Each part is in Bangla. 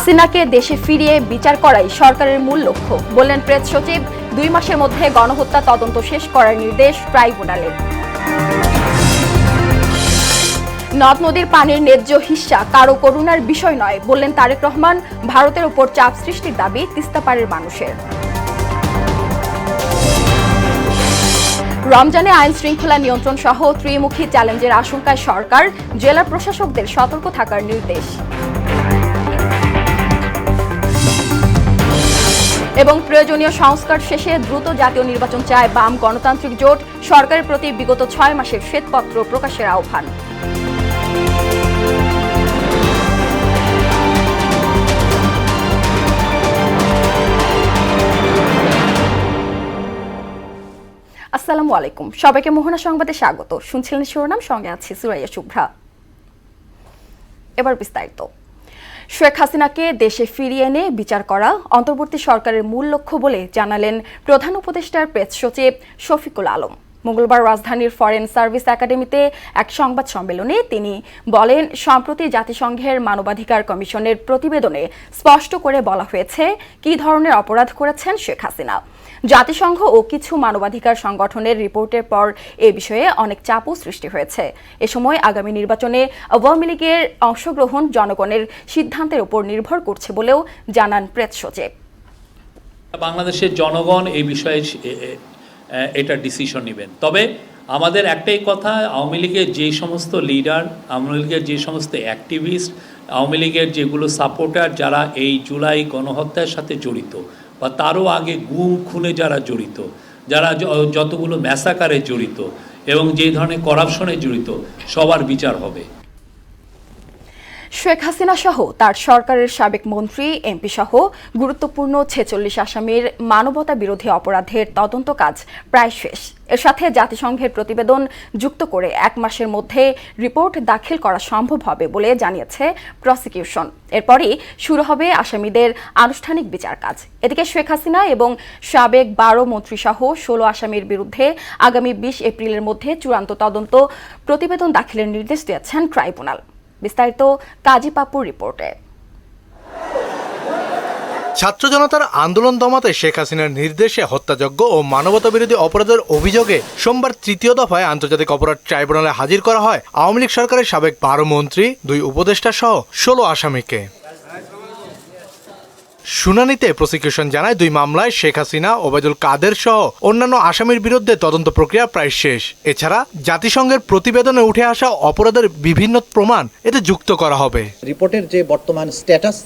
হাসিনাকে দেশে ফিরিয়ে বিচার করাই সরকারের মূল লক্ষ্য বললেন প্রেস সচিব। 2 মাসের মধ্যে গণহত্যা তদন্ত শেষ করার নির্দেশ ট্রাইব্যুনালের। নদ নদীর পানির ন্যায্য হিস্সা কারো করুণার বিষয় নয় বললেন তারেক রহমান। ভারতের উপর চাপ সৃষ্টির দাবি তিস্তা পাড়ের মানুষের। রমজানে আইন শৃঙ্খলা নিয়ন্ত্রণ সহ ত্রিমুখী চ্যালেঞ্জের আশঙ্কায় সরকার, জেলা প্রশাসকদের সতর্ক থাকার নির্দেশ। এবং প্রয়োজনীয় সংস্কার শেষে দ্রুত জাতীয় নির্বাচন চায় বাম গণতান্ত্রিক জোট। সরকারের প্রতি বিগত 6 মাসের শ্বেতপত্র প্রকাশের আহ্বান। আসসালামু আলাইকুম, সবাইকে মোহনা সংবাদে স্বাগত। শুনছিলেন শিরোনাম, সঙ্গে আছি সুরাইয়া শুভ্রা। এবার বিস্তারিত। শেখ হাসিনাকে দেশে ফিরিয়ে এনে বিচার করা অন্তর্বর্তী সরকারের মূল লক্ষ্য বলে জানালেন প্রধান উপদেষ্টার প্রেস সচিব শফিকুল আলম। মঙ্গলবার রাজধানীর ফরেন সার্ভিস একাডেমিতে এক সংবাদ সম্মেলনে তিনি বলেন, সম্প্রতি জাতিসংঘের মানবাধিকার কমিশনের প্রতিবেদনে স্পষ্ট করে বলা হয়েছে কী ধরনের অপরাধ করেছেন শেখ হাসিনা। জাতিসংঘ ও কিছু মানবাধিকার সংগঠনের রিপোর্টের পর এ বিষয়ে অনেক চাপও সৃষ্টি হয়েছে। এ সময় আগামী নির্বাচনে আওয়ামী লীগের অংশগ্রহণ জনগণের সিদ্ধান্তের উপর নির্ভর করছে বলেও জানান প্রেস সচিব। বাংলাদেশের জনগণ এই বিষয়ে এটা ডিসিশন নেবেন। তবে আমাদের একটাই কথা, আওয়ামী লীগের যে সমস্ত লিডার, আওয়ামী লীগের যে সমস্ত অ্যাক্টিভিস্ট, আওয়ামী লীগের যেগুলো সাপোর্টার যারা এই জুলাই গণহত্যার সাথে জড়িত বা তারও আগে গুম খুনে যারা জড়িত, যারা যতগুলো ম্যাসাকারে জড়িত এবং যে ধরনের করাপশনে জড়িত, সবার বিচার হবে। শেখ হাসিনা সহ তার সরকারের সাবেক মন্ত্রী, এমপি সহ গুরুত্বপূর্ণ 46 আসামির মানবতা বিরোধী অপরাধের তদন্ত কাজ প্রায় শেষ। এর সাথে জাতিসংঘের প্রতিবেদন যুক্ত করে 1 মাসের মধ্যে রিপোর্ট দাখিল করা সম্ভব হবে বলে জানিয়েছে প্রসিকিউশন। এরপরই শুরু হবে আসামিদের আনুষ্ঠানিক বিচার কাজ। এদিকে শেখ হাসিনা এবং সাবেক 12 মন্ত্রী সহ 16 আসামির বিরুদ্ধে আগামী 20 এপ্রিলের মধ্যে চূড়ান্ত তদন্ত প্রতিবেদন দাখিলের নির্দেশ দিয়েছেন ট্রাইব্যুনাল। বিস্তারিত কাজী পাপুর রিপোর্টে। ছাত্র জনতার আন্দোলন দমাতে শেখ হাসিনার নির্দেশে হত্যাযজ্ঞ ও মানবতা বিরোধী অপরাধের অভিযোগে সোমবার 3য় দফায় আন্তর্জাতিক অপরাধ ট্রাইব্যুনালে হাজির করা হয় আওয়ামী লীগ সরকারের সাবেক 12 মন্ত্রী, 2 উপদেষ্টা সহ 16 আসামিকে। শুনানিতে প্রসিকিউশন জানায় 2 মামলায় শেখ হাসিনা, ওবায়দুল কাদের সহ অন্যান্য আসামির বিরুদ্ধে তদন্ত প্রক্রিয়া প্রায় শেষ। এছাড়া জাতিসংঘের প্রতিবেদনে উঠে আসা অপরাধের বিভিন্ন প্রমাণ এতে যুক্ত করা হবে। রিপোর্টের যে বর্তমান স্ট্যাটাস,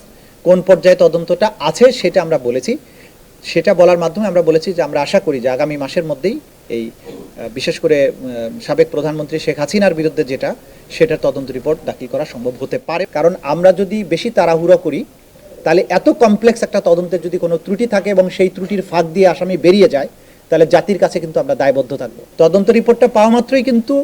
কোন পর্যায়ে তদন্তটা আছে সেটা আমরা বলেছি। সেটা বলার মাধ্যমে আমরা বলেছি যে আমরা আশা করি যে আগামী মাসের মধ্যেই এই বিশেষ করে সাবেক প্রধানমন্ত্রী শেখ হাসিনার বিরুদ্ধে সেটা তদন্ত রিপোর্ট দাখিল করা সম্ভব হতে পারে। কারণ আমরা যদি বেশি তাড়াহুড়ো করি তাহলে এত কমপ্লেক্স একটা তদন্তের যদি কোনো ত্রুটি থাকে এবং সেই ত্রুটির ফাঁক দিয়ে আসামি বেরিয়ে যায়, তাহলে জাতির কাছে কিন্তু আমরা দায়বদ্ধ থাকবো। তদন্ত রিপোর্টটা পাওয়া মাত্রই কিন্তু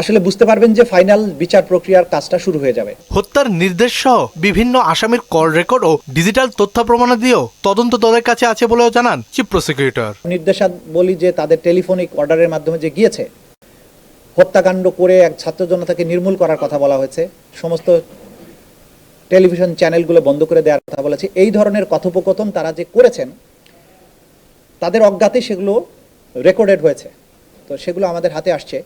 আসলে বুঝতে পারবেন যে ফাইনাল বিচার প্রক্রিয়ার কাজটা শুরু হয়ে যাবে। হত্যার নির্দেশ সহ বিভিন্ন আসামির কল রেকর্ড ও ডিজিটাল তথ্য প্রমাণাদিও তদন্ত দলের কাছে আছে বলেও জানান চিফ প্রসিকিউটর। নির্দেশাবলী যে তাদের টেলিফোনিক অর্ডারের মাধ্যমে যে গিয়েছে, হত্যাকাণ্ড করে এক ছাত্র জনতাকে নির্মূল করার কথা বলা হয়েছে, সমস্ত টেলিভিশন চ্যানেলগুলো বন্ধ করে দেওয়ার কথা বলেছে। এই ধরনের কথোপকথন তারা যে করেছেন তাদের অজ্ঞাতে সেগুলো রেকর্ডেড হয়েছে। তো সেগুলো আমাদের হাতে আসছে।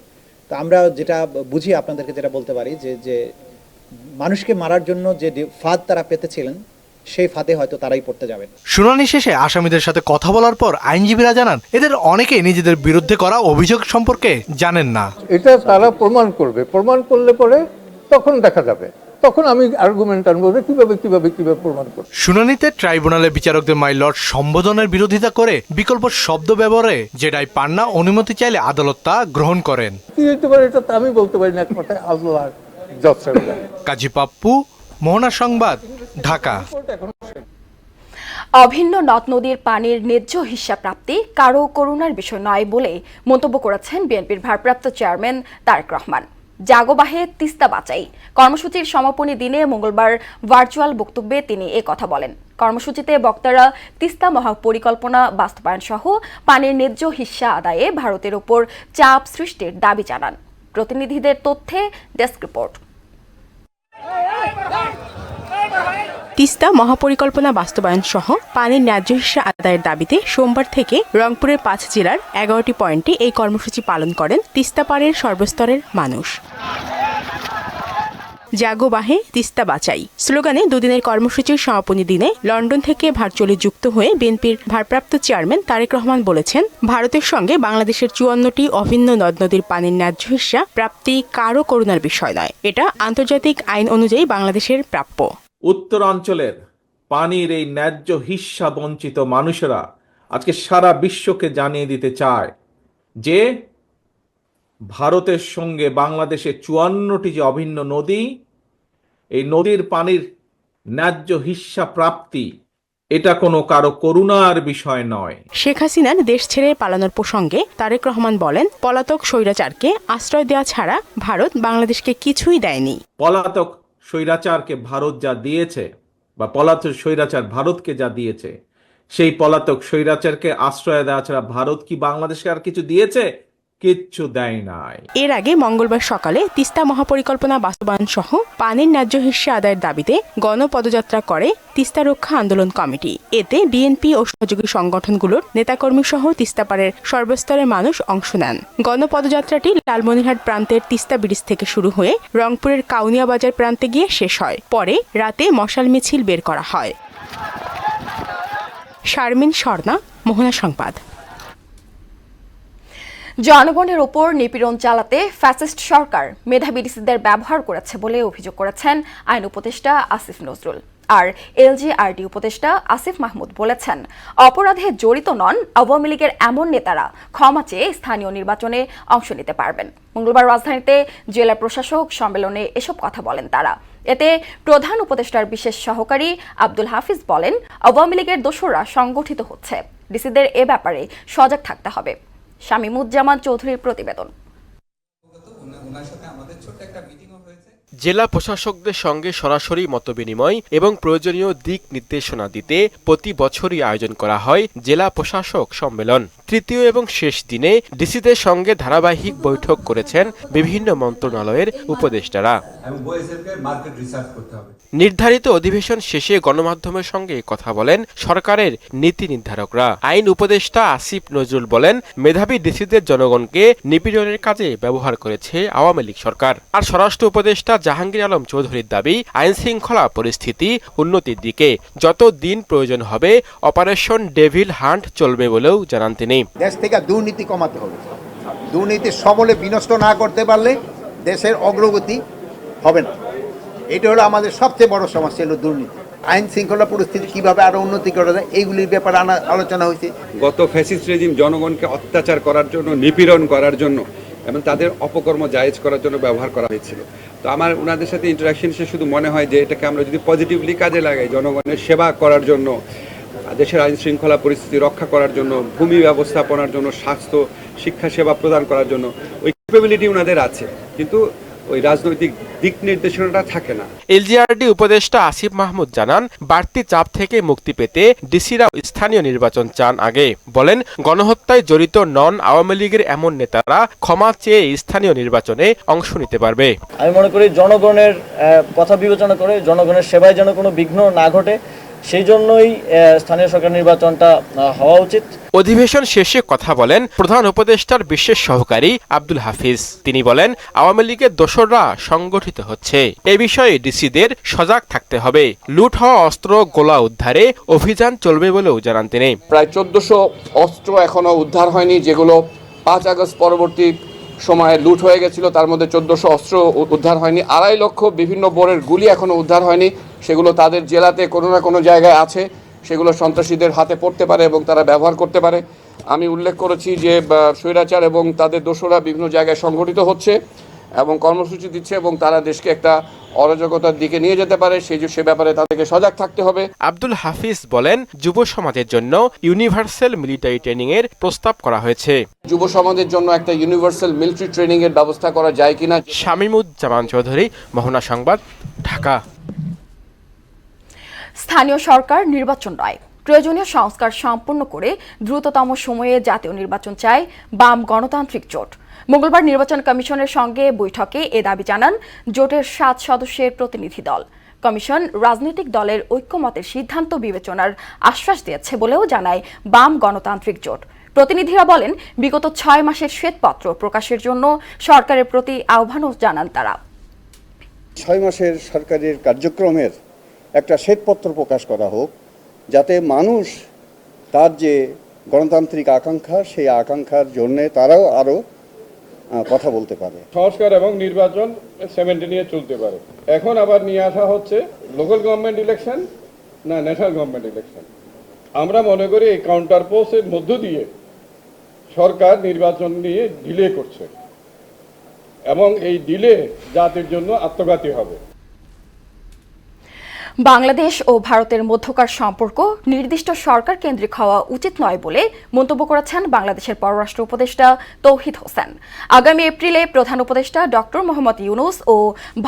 তো আমরা যেটা বুঝি, আপনাদেরকে যেটা বলতে পারি যে মানুষকে মারার জন্য যে ফাঁদ তারা পেতেছিলেন, সেই ফাঁদে হয়তো তারাই পড়তে যাবেন। শুনানি শেষে আসামিদের সাথে কথা বলার পর আইনজীবীরা জানান এদের অনেকেই নিজেদের বিরুদ্ধে করা অভিযোগ সম্পর্কে জানেন না। এটা তারা প্রমাণ করবে, প্রমাণ করলে পরে তখন দেখা যাবে, তখন আমি আর্গুমেন্ট আনবো যে কিভাবে প্রমাণ করব। শুনানিতে ট্রাইব্যুনালে বিচারকদের মাই লর্ড সম্বোধনের বিরোধিতা করে বিকল্প শব্দ ব্যবহারে যেটাই পান না অনুমতি চাইলে আদালত তা গ্রহণ করেন। কি হতে পারে এটা আমি বলতে পারি না, এক কথায় আল্লাহ জজ সাহেব। কাজী পাপ্পু, মোহনা সংবাদ, ঢাকা। অভিন্ন নদ নদীর পানির ন্যায্য হিস্সা প্রাপ্তি কারো করুণার বিষয় নয় বলে মন্তব্য করেছেন বিএনপির ভারপ্রাপ্ত চেয়ারম্যান তারেক রহমান। জাগোবাহে তিস্তা বাঁচাই কর্মসূচির সমাপনী দিনে মঙ্গলবার ভার্চুয়াল বক্তব্যে তিনি এ কথা বলেন। কর্মসূচিতে বক্তারা তিস্তা মহাপরিকল্পনা বাস্তবায়ন সহ পানির ন্যায্য হিস্সা আদায়ে ভারতের ওপর চাপ সৃষ্টির দাবি জানান। প্রতিনিধিদের তথ্যে ডেস্ক রিপোর্ট। তিস্তা মহাপরিকল্পনা বাস্তবায়ন সহ পানির ন্যায্য হিস্যা আদায়ের দাবিতে সোমবার থেকে রংপুরের 5 জেলার 11টি পয়েন্টে এই কর্মসূচি পালন করেন তিস্তা পাড়ের সর্বস্তরের মানুষ। জাগো বাহে তিস্তা বাঁচাই স্লোগানে দুদিনের কর্মসূচির সমাপনী দিনে লন্ডন থেকে ভার্চুয়ালি যুক্ত হয়ে বিএনপির ভারপ্রাপ্ত চেয়ারম্যান তারেক রহমান বলেছেন, ভারতের সঙ্গে বাংলাদেশের 54টি অভিন্ন নদ নদীর পানির ন্যায্য হিস্যা প্রাপ্তি কারও করুণার বিষয় নয়, এটা আন্তর্জাতিক আইন অনুযায়ী বাংলাদেশের প্রাপ্য। উত্তরাঞ্চলের পানির এই ন্যায্য হিস্যা বঞ্চিত মানুষেরা আজকে সারা বিশ্বকে জানিয়ে দিতে চায় যে ভারতের সঙ্গে বাংলাদেশের 54টি যে অভিন্ন নদী, এই নদীর পানির ন্যায্য হিস্যা প্রাপ্তি এটা কোনো কারো করুণার বিষয় নয়। শেখ হাসিনার দেশ ছেড়ে পালানোর প্রসঙ্গে তারেক রহমান বলেন, পলাতক স্বৈরাচারকে আশ্রয় দেওয়া ছাড়া ভারত বাংলাদেশকে কিছুই দেয়নি। পলাতক স্বৈরাচারকে ভারত যা দিয়েছে বা পলাতক স্বৈরাচার ভারতকে যা দিয়েছে, সেই পলাতক স্বৈরাচারকে আশ্রয় দেওয়া ছাড়া ভারত কি বাংলাদেশকে আর কিছু দিয়েছে? কিচ্ছু দেয় নাই। এর আগে মঙ্গলবার সকালে তিস্তা মহাপরিকল্পনা বাস্তবায়ন সহ পানির ন্যায্য হিস্যা আদায়ের দাবিতে গণপদযাত্রা করে তিস্তা রক্ষা আন্দোলন কমিটি। এতে বিএনপি ও সহযোগী সংগঠনগুলোর নেতাকর্মী সহ তিস্তাপাড়ের সর্বস্তরের মানুষ অংশ নেন। গণপদযাত্রাটি লালমনিরহাট প্রান্তের তিস্তা ব্রিজ থেকে শুরু হয়ে রংপুরের কাউনিয়া বাজার প্রান্তে গিয়ে শেষ হয়। পরে রাতে মশাল মিছিল বের করা হয়। শারমিন স্বর্ণা, মোহনা সংবাদ। জনগণের ওপর নিপীড়ন চালাতে ফ্যাসিস্ট সরকার মেধাবী ডিসিদের ব্যবহার করেছে বলে অভিযোগ করেছেন আইন উপদেষ্টা আসিফ নজরুল। আর এলজিআরডি উপদেষ্টা আসিফ মাহমুদ বলেছেন, অপরাধে জড়িত নন আওয়ামী লীগের এমন নেতারা ক্ষমা চেয়ে স্থানীয় নির্বাচনে অংশ নিতে পারবেন। মঙ্গলবার রাজধানীতে জেলা প্রশাসক সম্মেলনে এসব কথা বলেন তারা। এতে প্রধান উপদেষ্টার বিশেষ সহকারী আব্দুল হাফিজ বলেন, আওয়ামী লীগের দোসররা সংগঠিত হচ্ছে, ডিসিদের এ ব্যাপারে সজাগ থাকতে হবে। শামীমুজ্জামান চৌধুরীর প্রতিবেদন। জেলা প্রশাসকদের সঙ্গে সরাসরি মতবিনিময় এবং প্রয়োজনীয় দিক নির্দেশনা দিতে প্রতি বছরই আয়োজন করা হয় জেলা প্রশাসক সম্মেলন। তৃতীয় এবং শেষ দিনে ডিসিদের সঙ্গে ধারাবাহিক বৈঠক করেছেন বিভিন্ন মন্ত্রণালয়ের উপদেষ্টারা। নির্ধারিত অধিবেশন শেষে গণমাধ্যমের সঙ্গে কথা বলেন সরকারের নীতি নির্ধারকরা। আইন উপদেষ্টা আসিফ নজরুল বলেন, মেধাবী ডিসিদের জনগণকে নিপীড়নের কাজে ব্যবহার করেছে আওয়ামী লীগ সরকার। আর স্বরাষ্ট্র উপদেষ্টা জাহাঙ্গীর আলম চৌধুরীর দাবি, আইন শৃঙ্খলা পরিস্থিতি উন্নতির দিকে যত দিন প্রয়োজন হবে অপারেশন ডেভিল হান্ট চলবে বলেও জানান তিনি। দেশ থেকে দুর্নীতি কমাতে হবে। দুর্নীতি সমূলে বিনষ্ট না করতে পারলে দেশের অগ্রগতি হবে না। এটা হলো আমাদের সবচেয়ে বড় সমস্যা, হলো দুর্নীতি। আইন শৃঙ্খলা পরিস্থিতি কিভাবে আরো উন্নতি করা যায় এইগুলির ব্যাপারে আলোচনা হয়েছে। গত ফ্যাসিস্ট রেজিম জনগণকে অত্যাচার করার জন্য, নিপীড়ন করার জন্য এবং তাদের অপকর্ম জায়েজ করার জন্য ব্যবহার করা হয়েছিল। তো আমার ওনাদের সাথে ইন্টারাকশন সে শুধু মনে হয় যে এটাকে আমরা যদি পজিটিভলি কাজে লাগাই, জনগণের সেবা করার জন্য, দেশের আইন শৃঙ্খলা পরিস্থিতি রক্ষা করার জন্য, ভূমি ব্যবস্থাপনার জন্য, স্বাস্থ্য শিক্ষা সেবা প্রদান করার জন্য ওই ক্যাপাবিলিটি ওনাদের আছে, কিন্তু ওই রাজনৈতিক দিক নির্দেশনাটা থাকে না। এলজিআরডি উপদেষ্টা আসিফ মাহমুদ জানান, বাড়তি চাপ থেকে মুক্তি পেতে ডিসিরা স্থানীয় নির্বাচন চান আগে। বলেন, গণহত্যায় জড়িত নন আওয়ামী লীগের এমন নেতারা ক্ষমা চেয়ে স্থানীয় নির্বাচনে অংশ নিতে পারবে। আমি মনে করি জনগণের কথা বিবেচনা করে জনগণের সেবায় যেন কোনো বিঘ্ন না ঘটে, সেই জন্যই স্থানীয় সরকার নির্বাচনটা হওয়া উচিত। অধিবেশন শেষে কথা বলেন প্রধান উপদেষ্টার বিশেষ সহকারী আব্দুল হাফিজ। তিনি বলেন, আওয়ামী লীগের দোসররা সংগঠিত হচ্ছে, এ বিষয়ে ডিসিদের সজাগ থাকতে হবে। লুট হওয়া অস্ত্র গোলা উদ্ধারে অভিযান চলবে বলেও জানান তিনি। প্রায় 1400 অস্ত্র এখনো উদ্ধার হয়নি, যেগুলো 5 আগস্ট পরবর্তী সময়ে লুট হয়ে গেছিল। তার মধ্যে 1400 অস্ত্র উদ্ধার হয়নি। 2.5 লক্ষ বিভিন্ন বোরের গুলি এখনো উদ্ধার হয়নি, সেগুলো তাদের জেলাতে কোনো না কোনো জায়গায় আছে, সেগুলো সন্ত্রাসীদের হাতে পড়তে পারে এবং তারা ব্যবহার করতে পারে। আমি উল্লেখ করেছি যে স্বৈরাচার এবং তাদের দোসররা বিভিন্ন জায়গায় সংগঠিত হচ্ছে এবং কর্মসূচি দিচ্ছে এবং তারা দেশকে একটা অরাজকতার দিকে নিয়ে যেতে পারে, সে ব্যাপারে তাদেরকে সজাগ থাকতে হবে। আব্দুল হাফিজ বলেন, যুব সমাজের জন্য ইউনিভার্সাল মিলিটারি ট্রেনিং এর প্রস্তাব করা হয়েছে। যুব সমাজের জন্য একটা ইউনিভার্সাল মিলিটারি ট্রেনিং এর ব্যবস্থা করা যায় কিনা। শামীমুজ্জামান চৌধুরী, মোহনা সংবাদ, ঢাকা। স্থানীয় সরকার নির্বাচন নয়, প্রয়োজনীয় সংস্কার সম্পন্ন করে দ্রুততম সময়ে জাতীয় নির্বাচন চায় বাম গণতান্ত্রিক জোট। মঙ্গলবার নির্বাচন কমিশনের সঙ্গে বৈঠকে এ দাবি জানান জোটের 7 সদস্যের প্রতিনিধি দল। কমিশন রাজনৈতিক দলের ঐক্যমতের সিদ্ধান্ত বিবেচনার আশ্বাস দিয়েছে বলেও জানায় বাম গণতান্ত্রিক জোট। প্রতিনিধিরা বলেন, বিগত 6 মাসের শ্বেতপত্র প্রকাশের জন্য সরকারের প্রতি আহ্বানও জানান তারা। 6 মাসের সরকারের কার্যক্রমের একটা শ্বেতপত্র প্রকাশ করা হোক, যাতে মানুষ তার যে গণতান্ত্রিক আকাঙ্ক্ষা, সেই আকাঙ্ক্ষার জন্য তারাও আরও কথা বলতে পারে। সংস্কার এবং নির্বাচন 70 নিয়ে চলতে পারে। এখন আবার নিয়ে আসা হচ্ছে লোকাল গভর্নমেন্ট ইলেকশন না ন্যাশনাল গভর্নমেন্ট ইলেকশন। আমরা মনে করি এই কাউন্টার পোস্টের মধ্য দিয়ে সরকার নির্বাচন নিয়ে ডিলে করছে এবং এই ডিলে জাতির জন্য আত্মঘাতী হবে। বাংলাদেশ ও ভারতের মধ্যকার সম্পর্ক নির্দিষ্ট সরকার কেন্দ্রিক হওয়া উচিত নয় বলে মন্তব্য করেছেন বাংলাদেশের পররাষ্ট্র উপদেষ্টা তৌহিদ হোসেন। আগামী এপ্রিলে প্রধান উপদেষ্টা ডক্টর মোহাম্মদ ইউনূস ও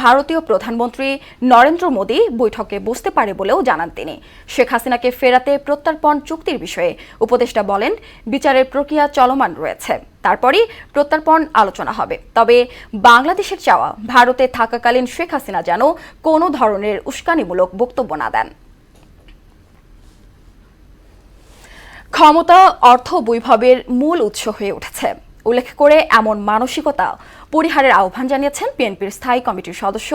ভারতীয় প্রধানমন্ত্রী নরেন্দ্র মোদী বৈঠকে বসতে পারে বলেও জানান তিনি। শেখ হাসিনাকে ফেরাতে প্রত্যর্পণ চুক্তির বিষয়ে উপদেষ্টা বলেন, বিচারের প্রক্রিয়া চলমান রয়েছে, তারপরই প্রত্যর্পণ আলোচনা হবে। তবে বাংলাদেশের চাওয়া, ভারতে থাকাকালীন শেখ হাসিনা যেন কোনো ধরনের উস্কানিমূলক বক্তব্য না দেন। ক্ষমতা অর্থ বৈভবের মূল উৎস হয়ে উঠেছে উল্লেখ করে এমন মানসিকতা পরিহারের আহ্বান জানিয়েছেন বিএনপির স্থায়ী কমিটির সদস্য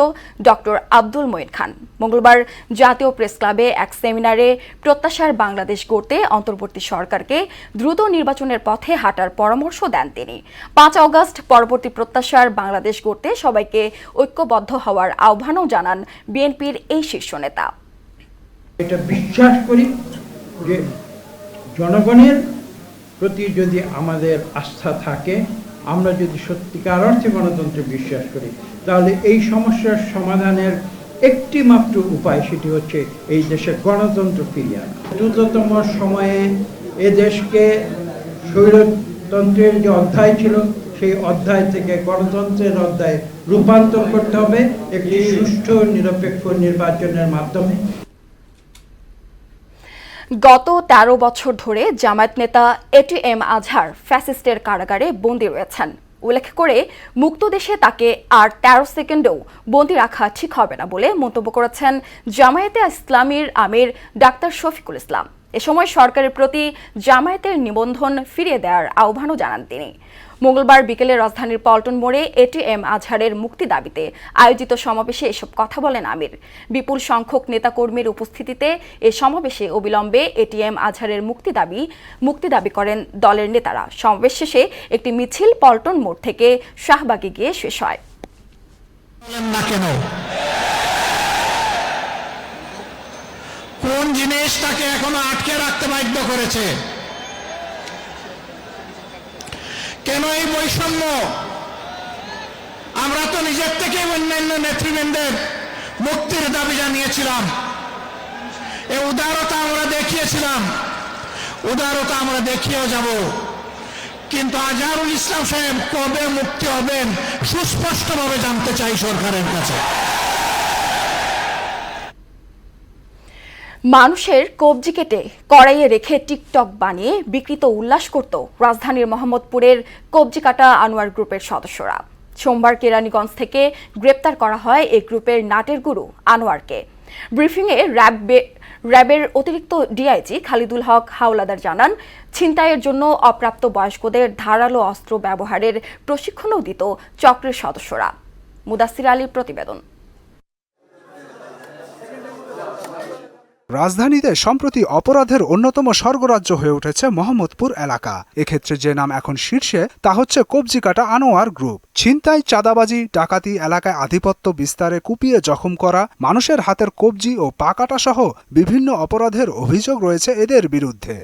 ডক্টর আব্দুল মঈন খান। মঙ্গলবার জাতীয় প্রেস ক্লাবে এক সেমিনারে প্রত্যাশার বাংলাদেশ গড়তে অন্তর্বর্তী সরকারকে দ্রুত নির্বাচনের পথে হাঁটার পরামর্শ দেন তিনি। 5 অগস্ট পরবর্তী প্রত্যাশার বাংলাদেশ গড়তে সবাইকে ঐক্যবদ্ধ হওয়ার আহ্বানও জানান বিএনপির এই শীর্ষ নেতা। এটা বিশ্বাস করি যে জনগণের প্রতি যদি আমাদের আস্থা থাকে, আমরা যদি সত্যিকার অর্থে গণতন্ত্রে বিশ্বাস করি, তাহলে এই সমস্যার সমাধানের একটি মাত্র উপায়, সেটি হচ্ছে এই দেশে গণতন্ত্র ফিরিয়ে আনা। দ্রুততম সময়ে এ দেশকে স্বৈরতন্ত্রের যে অধ্যায় ছিল, সেই অধ্যায় থেকে গণতন্ত্রের অধ্যায়ে রূপান্তর করতে হবে একটি সুষ্ঠু নিরপেক্ষ নির্বাচনের মাধ্যমে। গত 13 বছর ধরে জামায়াত নেতা এটিএম আজহার ফ্যাসিস্টের কারাগারে বন্দী রয়েছেন। উল্লেখ করে মুক্ত দেশে তাকে আর 13 সেকেন্ডও বন্দী রাখা ঠিক হবে না বলে মন্তব্য করেছেন জামায়াতে ইসলামীর আমির ডাক্তার শফিকুল ইসলাম। এ সময় সরকারের প্রতি জামায়াতের নিবন্ধন ফিরিয়ে দেওয়ার আহ্বানও জানান তিনি। মঙ্গলবার বিকেলে রাজধানীর পল্টন মোড়ে এটিএম আজহারের মুক্তি দাবিতে আয়োজিত সমাবেশে এসব কথা বলেন আমির। বিপুল সংখ্যক নেতাকর্মীর উপস্থিতিতে এ সমাবেশে অবিলম্বে এটিএম আজহারের মুক্তি দাবি করেন দলের নেতারা। সমাবেশ শেষে একটি মিছিল পল্টন মোড় থেকে শাহবাগে গিয়ে শেষ হয়। কোন জিনিস তাকে এখনো আটকে রাখতে বাধ্য করেছে? কেন এই বৈষম্য? আমরা তো নিজের থেকে অন্যান্য নেতৃবৃন্দের মুক্তির দাবি জানিয়েছিলাম, এই উদারতা আমরা দেখিয়েছিলাম, উদারতা আমরা দেখিয়েও যাব। কিন্তু আজহারুল ইসলাম সাহেব কবে মুক্তি হবেন সুস্পষ্টভাবে জানতে চাই সরকারের কাছে। মানুষের কবজি কেটে কড়াইয়ে রেখে টিকটক বানিয়ে বিকৃত উল্লাস করত রাজধানীর মোহাম্মদপুরের কবজি কাটা আনোয়ার গ্রুপের সদস্যরা। সোমবার কেরানীগঞ্জ থেকে গ্রেপ্তার করা হয় এই গ্রুপের নাটের গুরু আনোয়ারকে। ব্রিফিংয়ে র্যাবের অতিরিক্ত ডিআইজি খালিদুল হক হাওলাদার জানান, ছিনতাইয়ের জন্য অপ্রাপ্ত বয়স্কদের ধারালো অস্ত্র ব্যবহারের প্রশিক্ষণও দিত চক্রের সদস্যরা। মুদাসির আলীর প্রতিবেদন। রাজধানীতে সম্প্রতি অপরাধের অন্যতম স্বর্গরাজ্য হয়ে উঠেছে মোহাম্মদপুর এলাকা। এক্ষেত্রে যে নাম এখন শীর্ষে তা হচ্ছে কবজি কাটা আনোয়ার গ্রুপ। ছিনতাই, চাঁদাবাজি, ডাকাতি, এলাকায় আধিপত্য বিস্তারে কুপিয়ে জখম করা, মানুষের হাতের কবজি ও পা কাটা সহ বিভিন্ন অপরাধের অভিযোগ রয়েছে এদের বিরুদ্ধে।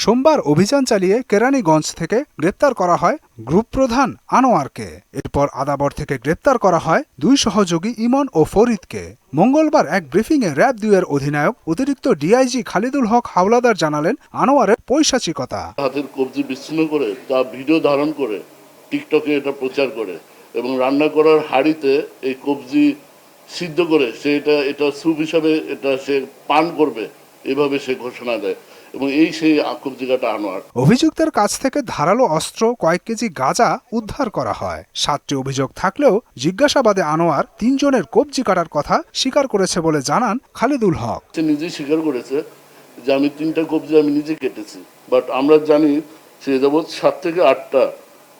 সোমবার অভিযান চালিয়ে কেরানীগঞ্জ থেকে গ্রেপ্তার করা হয় গ্রুপ প্রধান আনোয়ারকে। এরপর আদাবর থেকে গ্রেপ্তার করা হয় 2 সহযোগী ইমন ও ফরিদকে। মঙ্গলবার এক ব্রিফিংয়ে র্যাব 2 এর অধিনায়ক অতিরিক্ত ডিআইজি খালিদুল হক হাওলাদার জানালেন আনোয়ারের পৈশাচিকতা। হাতের কবজি বিচ্ছিন্ন করে তা ভিডিও ধারণ করে টিকটকে এটা প্রচার করে এবং রান্না করার হাঁড়িতে এই কবজি সিদ্ধ করে সে এটা স্যুপ হিসাবে এটা সে পান করবে, এভাবে সে ঘোষণা দেয় এবং এই সেই কবজি কাটা আনোয়ার। অভিযুক্তের কাছ থেকে ধারালো অস্ত্র, কয়েক কেজি গাঁজা উদ্ধার করা হয়। 7টি অভিযোগ থাকলেও জিজ্ঞাসাবাদে আনোয়ার 3 জনের কবজি কাটার কথা স্বীকার করেছে বলে জানান খালিদুল হক। সে নিজেই স্বীকার করেছে যে আমি 3টা কবজি আমি নিজে কেটেছি, বাট আমরা জানি সে যাবৎ 7 থেকে 8টা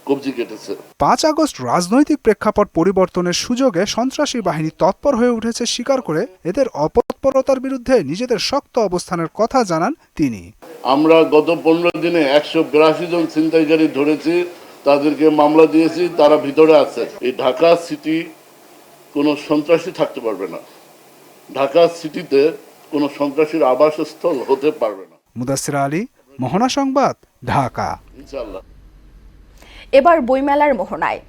কবজি কেটেছে। 5 আগস্ট রাজনৈতিক প্রেক্ষাপট পরিবর্তনের সুযোগে সন্ত্রাসী বাহিনী তৎপর হয়ে উঠেছে স্বীকার করে এদের অপতৎপরতার বিরুদ্ধে নিজেদের শক্ত অবস্থানের কথা জানান তিনি। আমরা গত 15 দিনে 182 জন ছিনতাইকারী ধরেছি, তাদেরকে মামলা দিয়েছি, তারা ভিতরে আছে। এই ঢাকা সিটি কোনো সন্ত্রাসী থাকতে পারবে না, ঢাকা সিটিতে কোনো সন্ত্রাসীর আবাসস্থল হতে পারবে না। মুদাসসির আলী, মোহনা সংবাদ, ঢাকা। ইনশাআল্লাহ। এবার বইমেলার মোহনায়।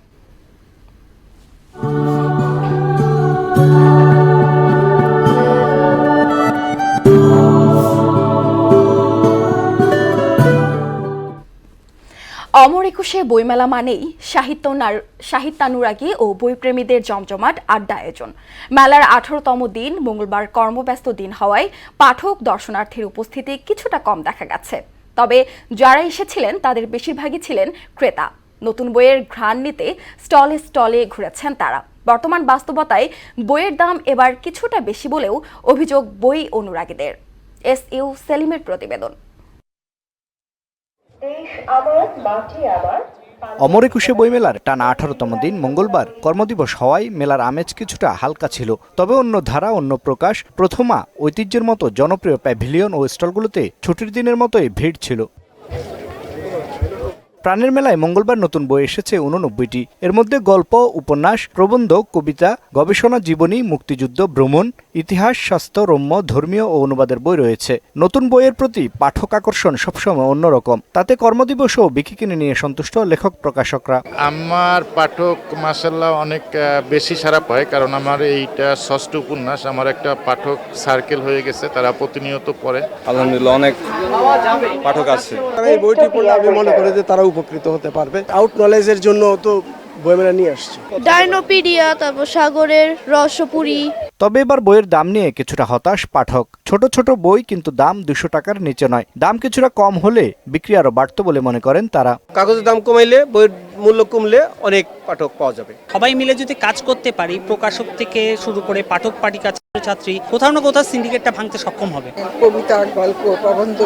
অমর একুশে বইমেলা মানেই সাহিত্যানুরাগী ও বইপ্রেমীদের জমজমাট আড্ডা আয়োজন। মেলার 18তম দিন মঙ্গলবার কর্মব্যস্ত দিন হওয়ায় পাঠক দর্শনার্থীর উপস্থিতি কিছুটা কম দেখা গেছে। তবে যারা এসেছিলেন তাদের বেশিরভাগই ছিলেন ক্রেতা। নতুন বইয়ের ঘ্রাণ নিতে স্টলে স্টলে ঘুরেছেন তারা। বর্তমান বাস্তবতায় বইয়ের দাম এবার কিছুটা বেশি বলেও অভিযোগ বই অনুরাগীদের। SU সেলিমের প্রতিবেদন। অমর একুশে বইমেলার টানা 18তম দিন মঙ্গলবার কর্মদিবস হওয়ায় মেলার আমেজ কিছুটা হালকা ছিল। তবে অন্য ধারা, অন্য প্রকাশ, প্রথমা ঐতিহ্যের মতো জনপ্রিয় প্যাভিলিয়ন ও স্টলগুলোতে ছুটির দিনের মতোই ভিড় ছিল। প্রাণের মেলায় মঙ্গলবার নতুন বই এসেছে 89টি। এর মধ্যে গল্প, উপন্যাস, প্রবন্ধ, কবিতা, গবেষণা, জীবনী, মুক্তিযুদ্ধ, ভ্রমণ, ইতিহাস, স্বাস্থ্য, রম্য, ধর্মীয় ও অনুবাদের বই রয়েছে। নতুন বইয়ের প্রতি পাঠক আকর্ষণ সবসময় অন্যরকম। তাতে কর্মদিবস ও বিক্রি কিনে নিয়ে সন্তুষ্ট লেখক প্রকাশকরা। আমার পাঠক মাশাআল্লাহ অনেক বেশি সাড়া পায়, কারণ আমার এইটা ষষ্ঠ উপন্যাস। আমার একটা পাঠক সার্কেল হয়ে গেছে, তারা প্রতিনিয়ত পড়ে। আলহামদুলিল্লাহ অনেক পাঠক আছে। এই বইটি পড়লে আমি মনে করি যে তারা উপকৃত হতে পারবে। আউট নলেজের জন্য তো বইমেলা নিয়ে আসছে। ডাইনোপিডিয়া, তারপর সাগরের রসপুরি। তবে এবার বইয়ের দাম নিয়ে কিছুটা হতাশ পাঠক। ছোট ছোট বই, কিন্তু দাম 200 টাকার নিচে নয়। দাম কিছুটা কম হলে বিক্রি আরো বাড়তো বলে মনে করেন তারা। কাগজের দাম কমাইলে বইয়ের মূল্য কমলে অনেক পাঠক পাওয়া যাবে। সবাই মিলে যদি কাজ করতে পারি, প্রকাশক থেকে শুরু করে পাঠক, পাঠিকা, ছাত্রছাত্রী, কোথাও না কোথাও সিন্ডিকেটটা ভাঙতে সক্ষম হবে। কবিতা, গল্প, প্রবন্ধ,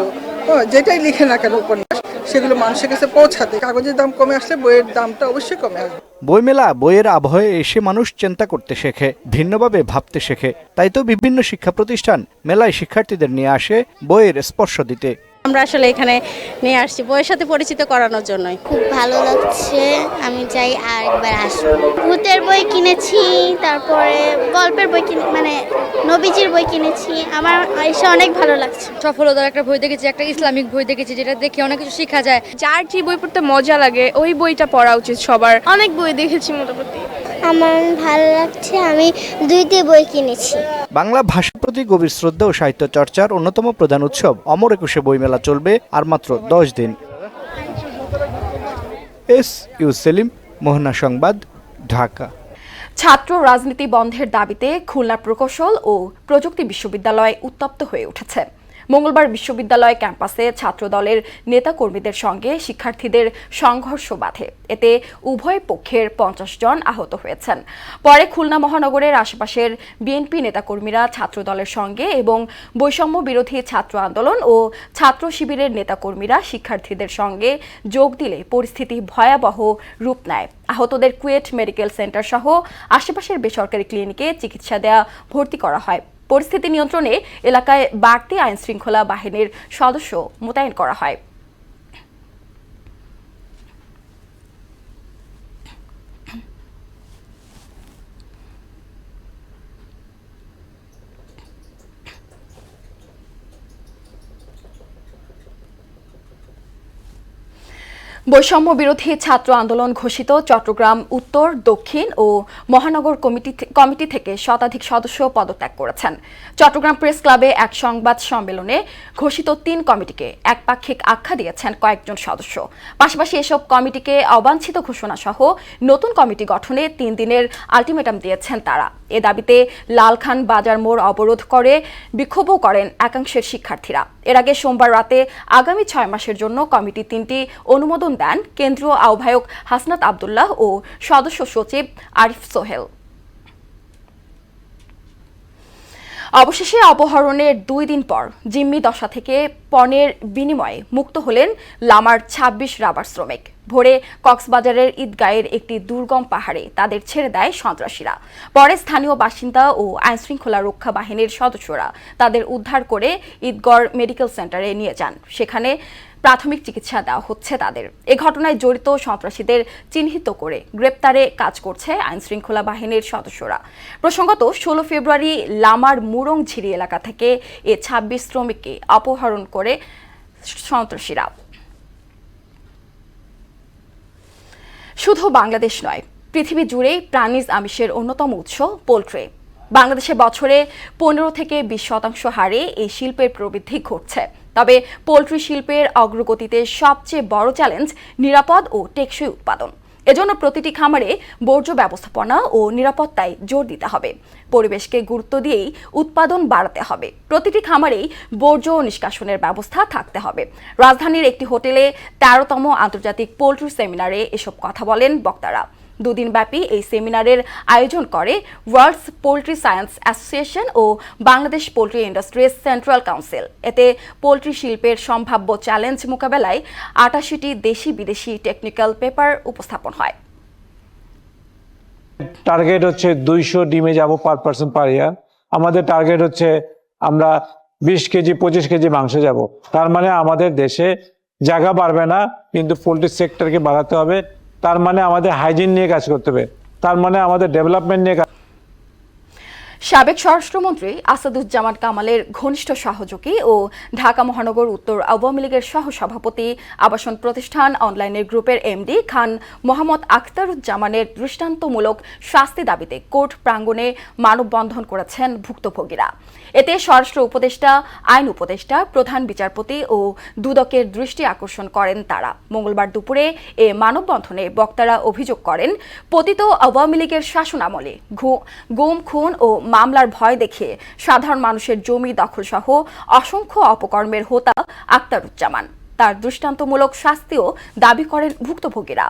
যেটাই লিখে না কেন উপন্যাস, সেগুলো মানুষের কাছে পৌঁছাতে কাগজের দাম কমে আসলে বইয়ের দামটা অবশ্যই কমে আসবে। বইমেলা বইয়ের আবহে এসে মানুষ চিন্তা করতে শেখে, ভিন্নভাবে ভাবতে শেখে। তাই তো বিভিন্ন শিক্ষা প্রতিষ্ঠান মেলায় শিক্ষার্থীদের নিয়ে আসে বইয়ের স্পর্শ দিতে। আমরা আসলে এখানে নিয়ে আসছি বইয়ের সাথে পরিচিত করানোর জন্যই। খুব ভালো লাগছে, আমি চাই আরেকবার আসবো। ভূতের বই কিনেছি, তারপরে গল্পের বই মানে নবীজির বই কিনেছি। আমার এসে অনেক ভালো লাগছে। সফলতার একটা বই দেখেছি, একটা ইসলামিক বই দেখেছি, যেটা দেখে অনেক কিছু শেখা যায়। যার যে বই পড়তে মজা লাগে ওই বইটা পড়া উচিত সবার। অনেক বই দেখেছি মোটামুটি। আমার ভালো লাগছে, আমি 2টি বই কিনেছি। বাংলা ভাষার প্রতি গভীর শ্রদ্ধা ও সাহিত্য চর্চার অন্যতম প্রধান উৎসব অমর একুশে বইমেলা চলবে আর মাত্র 10 দিন। SU সেলিম, মোহনা সংবাদ, ঢাকা। ছাত্র রাজনীতি বন্ধের দাবিতে খুলনা প্রকৌশল ও প্রযুক্তি বিশ্ববিদ্যালয় উত্তপ্ত হয়ে উঠেছে। মঙ্গলবার বিশ্ববিদ্যালয় ক্যাম্পাসে ছাত্র দলের নেতাকর্মীদের সঙ্গে শিক্ষার্থীদের সংঘর্ষ বাধে। এতে উভয় পক্ষের 50 জন আহত হয়েছেন। পরে খুলনা মহানগরের আশেপাশের বিএনপি নেতাকর্মীরা ছাত্র দলের সঙ্গে এবং বৈষম্য বিরোধী ছাত্র আন্দোলন ও ছাত্র শিবিরের নেতাকর্মীরা শিক্ষার্থীদের সঙ্গে যোগ দিলে পরিস্থিতি ভয়াবহ রূপ নেয়। আহতদের কুয়েট মেডিকেল সেন্টার সহ আশেপাশের বেসরকারি ক্লিনিকে চিকিৎসা দেয়া ভর্তি করা হয়। পরিস্থিতি নিয়ন্ত্রণে এলাকায় বাড়তি আইনশৃঙ্খলা বাহিনীর সদস্য মোতায়েন করা হয়। বৈষম্য বিরোধী ছাত্র আন্দোলন ঘোষিত চট্টগ্রাম উত্তর, দক্ষিণ ও মহানগর কমিটি থেকে শতাধিক সদস্য পদত্যাগ করেছেন। চট্টগ্রাম প্রেস ক্লাবে এক সংবাদ সম্মেলনে ঘোষিত 3 কমিটিকে একপাক্ষিক আখ্যা দিয়েছেন কয়েকজন সদস্য। পাশাপাশি এসব কমিটিকে অবাঞ্ছিত ঘোষণা সহ নতুন কমিটি গঠনে 3 দিনের আলটিমেটাম দিয়েছেন তারা। এ দাবিতে লালখান বাজার মোড় অবরোধ করে বিক্ষোভও করেন একাংশের শিক্ষার্থীরা। এর আগে সোমবার রাতে আগামী 6 মাসের জন্য কমিটি 3টি অনুমোদন দেন কেন্দ্রীয় আহ্বায়ক হাসনাত আব্দুল্লাহ ও সদস্য সচিব আরিফ সোহেল। অবশেষে অপহরণের 2 দিন পর জিম্মি দশা থেকে পণের বিনিময়ে মুক্ত হলেন লামার 26 রাবার শ্রমিক। ভোরে কক্সবাজারের ঈদগাহের একটি দুর্গম পাহাড়ে তাদের ছেড়ে দেয় সন্ত্রাসীরা। পরে স্থানীয় বাসিন্দা ও আইনশৃঙ্খলা রক্ষা বাহিনীর সদস্যরা তাদের উদ্ধার করে ঈদগড় মেডিকেল সেন্টারে নিয়ে যান। সেখানে প্রাথমিক চিকিৎসা দেওয়া হচ্ছে তাদের। এ ঘটনায় জড়িত সন্ত্রাসীদের চিহ্নিত করে গ্রেপ্তারে কাজ করছে আইনশৃঙ্খলা বাহিনীর সদস্যরা। প্রসঙ্গত 16 ফেব্রুয়ারি লামার মুরংঝিরি এলাকা থেকে এ 26 শ্রমিককে অপহরণ করে সন্ত্রাসীরা। শুধু বাংলাদেশ নয়, পৃথিবী জুড়েই প্রাণীজ আমিষের অন্যতম উৎস পোল্ট্রি। বাংলাদেশে বছরে 15 থেকে 20% হারে এই শিল্পের প্রবৃদ্ধি ঘটছে। তবে পোল্ট্রি শিল্পের অগ্রগতিতে সবচেয়ে বড় চ্যালেঞ্জ নিরাপদ ও টেকসই উৎপাদন। এজন্য প্রতিটি খামারে বর্জ্য ব্যবস্থাপনা ও নিরাপত্তায় জোর দিতে হবে। পরিবেশকে গুরুত্ব দিয়েই উৎপাদন বাড়াতে হবে। প্রতিটি খামারেই বর্জ্য নিষ্কাশনের ব্যবস্থা থাকতে হবে। রাজধানীর একটি হোটেলে 13তম আন্তর্জাতিক পোল্ট্রি সেমিনারে এসব কথা বলেন বক্তারা। 2 দিনব্যাপী এই সেমিনারের আয়োজন করে ওয়ার্ল্ডস পোল্ট্রি সায়েন্স অ্যাসোসিয়েশন ও Bangladesh poultry industries central council. এতে পোল্ট্রি শিল্পের সম্ভাব্য চ্যালেঞ্জ মোকাবেলায় 88টি দেশি বিদেশি টেকনিক্যাল পেপার উপস্থাপন হয়। টার্গেট হচ্ছে 200 ডিমে যাব পার পার্সন পার ইয়ার। আমাদের টার্গেট হচ্ছে আমরা 20 কেজি 25 কেজি মাংস যাব। তার মানে আমাদের দেশে জায়গা বাড়বে না, কিন্তু পোল্ট্রি সেক্টরকে বাড়াতে হবে। তার মানে আমাদের হাইজিন নিয়ে কাজ করতে হবে, তার মানে আমাদের ডেভেলপমেন্ট নিয়ে। সাবেক স্বরাষ্ট্রমন্ত্রী আসাদুজ্জামান কামালের ঘনিষ্ঠ সহযোগী ও ঢাকা মহানগর উত্তর আওয়ামী লীগের সহসভাপতি, আবাসন প্রতিষ্ঠান অনলাইনের গ্রুপের এমডি খান মোহাম্মদ আখতারুজ্জামানের দৃষ্টান্তমূলক শাস্তি দাবিতে কোর্ট প্রাঙ্গণে মানববন্ধন করেছেন ভুক্তভোগীরা। এতে স্বরাষ্ট্র উপদেষ্টা, আইন উপদেষ্টা, প্রধান বিচারপতি ও দুদকের দৃষ্টি আকর্ষণ করেন তারা। মঙ্গলবার দুপুরে এ মানববন্ধনে বক্তারা অভিযোগ করেন, পতিত আওয়ামী লীগের শাসনামলে গুম, খুন ও মামলার ভয় দেখিয়ে সাধারণ মানুষের জমি দখলসহ অসংখ্য অপকর্মের হোতা আখতারুজ্জামান। তার দৃষ্টান্তমূলক শাস্তিও দাবি করেন ভুক্তভোগীরা।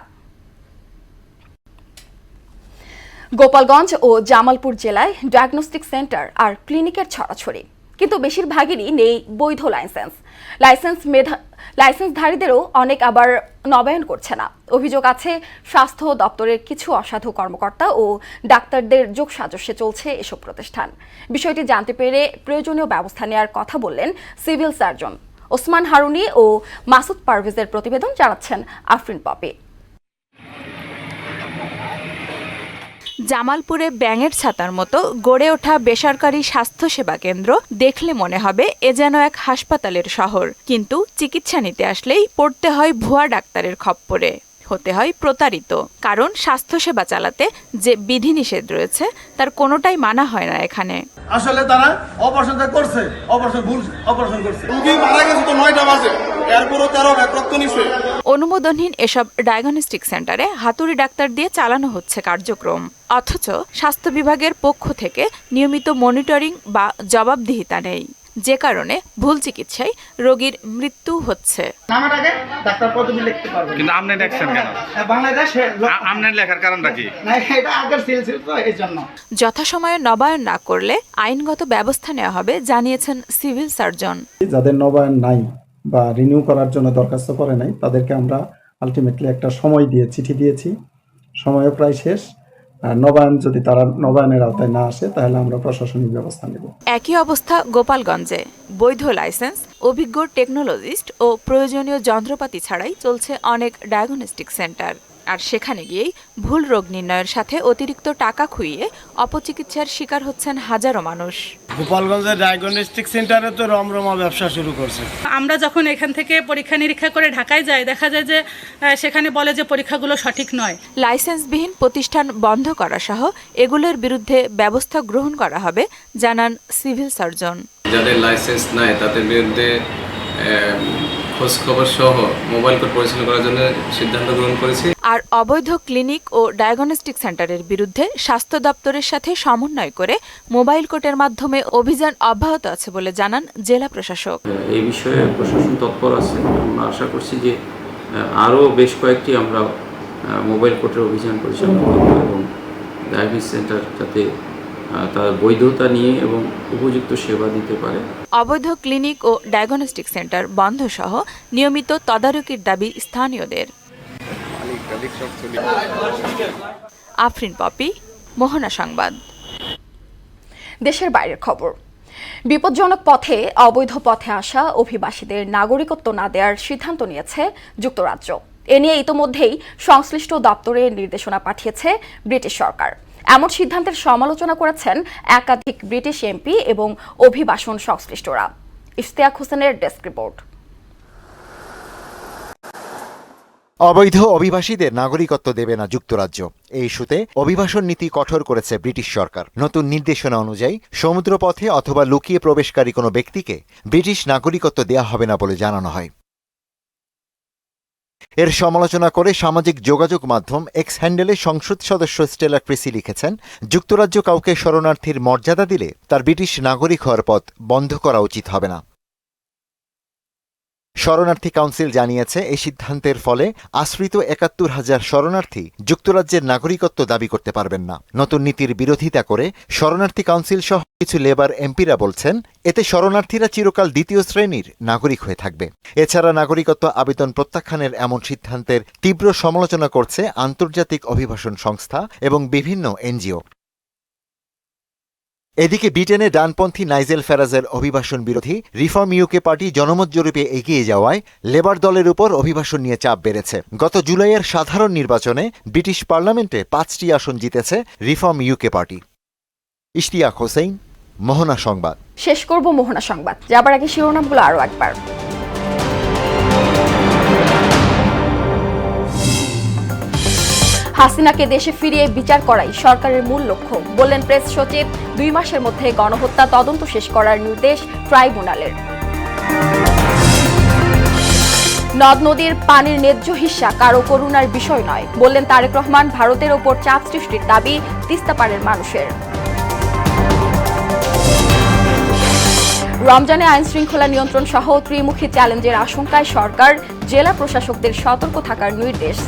গোপালগঞ্জ ও জামালপুর জেলায় ডায়াগনস্টিক সেন্টার আর ক্লিনিকের ছড়াছড়ি, কিন্তু বেশিরভাগেরই নেই বৈধ লাইসেন্সধারীদেরও অনেক আবার নবায়ন করছে না। অভিযোগ আছে স্বাস্থ্য দপ্তরের কিছু অসাধু কর্মকর্তা ও ডাক্তারদের যোগসাজশে চলছে এসব প্রতিষ্ঠান। বিষয়টি জানতে পেরে প্রয়োজনীয় ব্যবস্থা নেওয়ার কথা বললেন সিভিল সার্জন ওসমান হারুনি ও মাসুদ পারভেজের প্রতিবেদন জানাচ্ছেন আফরিন পপি। জামালপুরে ব্যাঙের ছাতার মতো গড়ে ওঠা বেসরকারি স্বাস্থ্যসেবা কেন্দ্র দেখলে মনে হবে এ যেন এক হাসপাতালের শহর। কিন্তু চিকিৎসা নিতে আসলেই পড়তে হয় ভুয়া ডাক্তারের খপ্পরে, হতে হয় প্রতারিত। কারণ স্বাস্থ্যসেবা চালাতে যে বিধিনিষেধ রয়েছে তার কোনোটাই মানা হয় না এখানে। আসলে তারা অপারেশনটা করছে, অপারেশন ভুল অপারেশন করছে, রোগী মারা গেছে তো 9টা বাজে, এরপরও 13 ভাগ রক্ত নিছে। অনুমোদনহীন এসব ডায়াগনস্টিক সেন্টারে হাতুড়ি ডাক্তার দিয়ে চালানো হচ্ছে কার্যক্রম, অথচ স্বাস্থ্য বিভাগের পক্ষ থেকে নিয়মিত মনিটরিং বা জবাবদিহিতা নেই, যে কারণে ভুল চিকিৎসায় রোগীর মৃত্যু হচ্ছে। নামার আগে ডাক্তার পদবি লিখতে পারবে, কিন্তু আপনি দেখছেন কেন? বাংলাদেশে আপনার লেখার কারণটা কি? না, এটা আগের সিলসিল তো এইজন্য। যথাসময়ে নবায়ন না করলে আইনগত ব্যবস্থা নেওয়া হবে জানিয়েছেন সিভিল সার্জন। যাদের নবায়ন নাই বা রিনিউ করার জন্য দরখাস্ত করে নাই, তাদেরকে আমরা আলটিমেটলি একটা সময় দিয়ে চিঠি দিয়েছি, সময়ও প্রায় শেষ। নবায়ন যদি তারা নবায়নের আওতায় না আসে তাহলে আমরা প্রশাসনিক ব্যবস্থা নেব। একই অবস্থা গোপালগঞ্জে। বৈধ লাইসেন্স, অভিজ্ঞ টেকনোলজিস্ট ও প্রয়োজনীয় যন্ত্রপাতি ছাড়াই চলছে অনেক ডায়াগনস্টিক সেন্টার। আর সেখানে গিয়েই ভুল রোগ নির্ণয়ের সাথে অতিরিক্ত টাকা খুইয়ে অপচিকিৎসার শিকার হচ্ছেন হাজারো মানুষ। গোপালগঞ্জের ডায়াগনস্টিক সেন্টারে তো রমরমা ব্যবসা শুরু করছে। আমরা যখন এখান থেকে পরীক্ষা নিরীক্ষা করে ঢাকায় যাই, দেখা যায় যে সেখানে বলে যে পরীক্ষাগুলো সঠিক নয়। লাইসেন্সবিহীন প্রতিষ্ঠান বন্ধ করা সহ এগুলোর বিরুদ্ধে ব্যবস্থা গ্রহণ করা হবে জানান সিভিল সার্জন। যাদের লাইসেন্স নাই তাদের বিরুদ্ধে খোঁজ খবর সহ মোবাইল কোর্ট পরিচালনা করার জন্য সিদ্ধান্ত গ্রহণ করেছি। আর অবৈধ ক্লিনিক ও ডায়াগনস্টিক সেন্টারের বিরুদ্ধে স্বাস্থ্য দপ্তরের সাথে সমন্বয় করে মোবাইল কোর্টের মাধ্যমে অভিযান অব্যাহত আছে বলে জানান জেলা প্রশাসক। এই বিষয়ে প্রশাসন তৎপর আছে। আমরা আশা করছি যে আরও বেশ কয়েকটি আমরা মোবাইল কোর্টের অভিযান পরিচালনা করব এবং ডায়াগনস্টিক সেন্টার যাতে তার বৈধতা নিয়ে এবং উপযুক্ত সেবা দিতে পারে। অবৈধ ক্লিনিক ও ডায়াগনস্টিক সেন্টার বন্ধ সহ নিয়মিত তদারকির দাবি স্থানীয়দের। আফরিন পপি, মোহনা সংবাদ। দেশের বাইরের খবর। বিপজ্জনক পথে অবৈধ পথে আসা অভিবাসীদের নাগরিকত্ব না দেওয়ার সিদ্ধান্ত নিয়েছে যুক্তরাজ্য। এ নিয়ে ইতোমধ্যেই সংশ্লিষ্ট দপ্তরে নির্দেশনা পাঠিয়েছে ব্রিটিশ সরকার। এমন সিদ্ধান্তের সমালোচনা করেছেন একাধিক ব্রিটিশ এমপি এবং অভিবাসন সংশ্লিষ্টরা। ইশতিয়াক হোসেনের ডেস্ক রিপোর্ট। অবৈধ অভিবাসীদের নাগরিকত্ব দেবে না যুক্তরাজ্য। এই ইস্যুতে অভিবাসন নীতি কঠোর করেছে ব্রিটিশ সরকার। নতুন নির্দেশনা অনুযায়ী সমুদ্রপথে অথবা লুকিয়ে প্রবেশকারী কোনো ব্যক্তিকে ব্রিটিশ নাগরিকত্ব দেয়া হবে না বলে জানানো হয়। এর সমালোচনা করে সামাজিক যোগাযোগ মাধ্যম এক্স হ্যান্ডেলে সংসদ সদস্য স্টেলা ক্রিসি লিখেছেন, যুক্তরাজ্য কাউকে শরণার্থীর মর্যাদা দিলে তার ব্রিটিশ নাগরিক হওয়ার পথ বন্ধ করা উচিত হবে না। শরণার্থী কাউন্সিল জানিয়েছে, এই সিদ্ধান্তের ফলে আশ্রিত ৭১,০০০ শরণার্থী যুক্তরাজ্যের নাগরিকত্ব দাবি করতে পারবেন না। নতুন নীতির বিরোধিতা করে শরণার্থী কাউন্সিল সহ কিছু লেবার এমপিরা বলছেন, এতে শরণার্থীরা চিরকাল দ্বিতীয় শ্রেণীর নাগরিক হয়ে থাকবে। এছাড়া নাগরিকত্ব আবেদন প্রত্যাখ্যানের এমন সিদ্ধান্তের তীব্র সমালোচনা করছে আন্তর্জাতিক অভিবাসন সংস্থা এবং বিভিন্ন এনজিও। এদিকে ব্রিটেনে ডানপন্থী নাইজেল ফ্যারাজের অভিবাসন বিরোধী রিফর্ম ইউকে পার্টি জনমত জরিপে এগিয়ে যাওয়ায় লেবার দলের উপর অভিবাসন নিয়ে চাপ বেড়েছে। গত জুলাইয়ের সাধারণ নির্বাচনে ব্রিটিশ পার্লামেন্টে ৫টি আসন জিতেছে reform UK party. Ishtiaq Hossain, Mohona সংবাদ। শেষ করব মোহনা সংবাদ যাবার আগে শিরোনামগুলো আরও একবার। হাসিনাকে দেশে ফিরিয়ে বিচার করাই সরকারের মূল লক্ষ্য বললেন প্রেস সচিব। ২ মাসের মধ্যে গণহত্যা তদন্ত শেষ করার নির্দেশ ট্রাইব্যুনালের। নদ নদীর পানির ন্যায্য হিস্সা কারো করুণার বিষয় নয় বললেন তারেক রহমান। ভারতের ওপর চাপ সৃষ্টির দাবি তিস্তাপাড়ের মানুষের। রমজানে আইন শৃঙ্খলা নিয়ন্ত্রণ সহ ত্রিমুখী চ্যালেঞ্জের আশঙ্কায় সরকার, জেলা প্রশাসকদের সতর্ক থাকার নির্দেশ।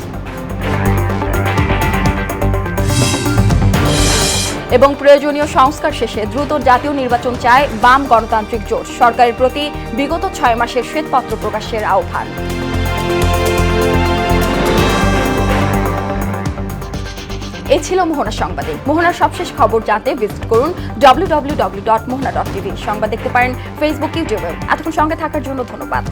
এবং প্রয়োজনীয় সংস্কার শেষে দ্রুত জাতীয় নির্বাচন চায় বাম গণতান্ত্রিক জোট। সরকারের প্রতি বিগত ৬ মাসের শ্বেতপত্র প্রকাশের আহ্বান। এ ছিল মোহনা সংবাদে। মোহনার সবশেষ খবর জানতে ভিজিট করুন www.mohana.tv। সংবাদ দেখতে পারেন ফেসবুক, ইউটিউবে। এতক্ষণ সঙ্গে থাকার জন্য ধন্যবাদ।